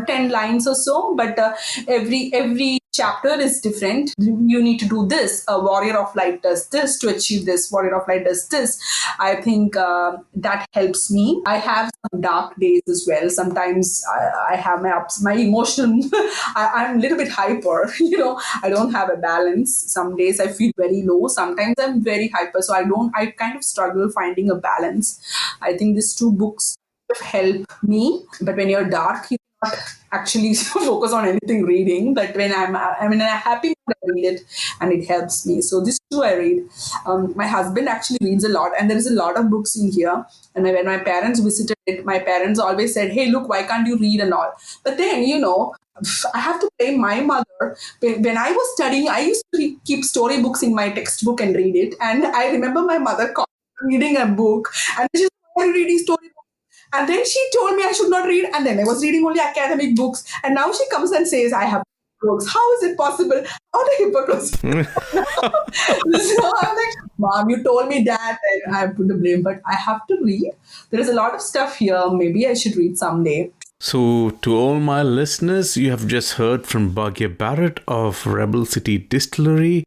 10 lines or so, but every chapter is different. You need to do this. A Warrior of Light does this to achieve this. Warrior of Light does this. I think that helps me. I have some dark days as well. Sometimes I have my emotional. I'm a little bit hyper. I don't have a balance. Some days I feel very low. Sometimes I'm very hyper. So I kind of struggle finding a balance. I think these 2 books help me. But when you're dark, you not actually focus on anything reading, but when I'm in a happy mood, I read it and it helps me. So this too I read. My husband actually reads a lot and there is a lot of books in here. And when my parents visited it, my parents always said, hey, look, why can't you read and all? But then, I have to blame my mother. When I was studying, I used to keep storybooks in my textbook and read it. And I remember my mother reading a book and she's reading storybooks. And then she told me I should not read. And then I was reading only academic books. And now she comes and says, I have books. How is it possible? How the hypocrites? So I'm like, Mom, you told me that. And I put the blame. But I have to read. There is a lot of stuff here. Maybe I should read someday. So, to all my listeners, you have just heard from Bhagya Barrett of Rebel City Distillery.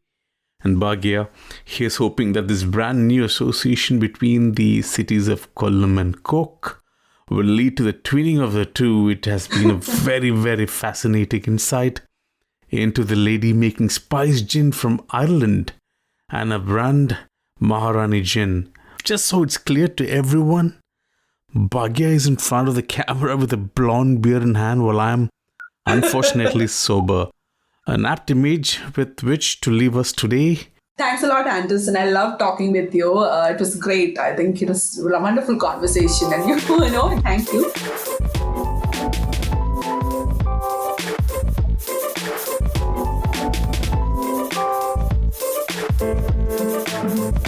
And Bhagya, here's hoping that this brand new association between the cities of Kollam and Cork will lead to the twinning of the two. It has been a very, very fascinating insight into the lady making spice gin from Ireland and a brand Maharani gin. Just so it's clear to everyone, Bhagya is in front of the camera with a blonde beer in hand while I am unfortunately sober. An apt image with which to leave us today. Thanks a lot, Anderson. I love talking with you. It was great. I think it was a wonderful conversation. And thank you.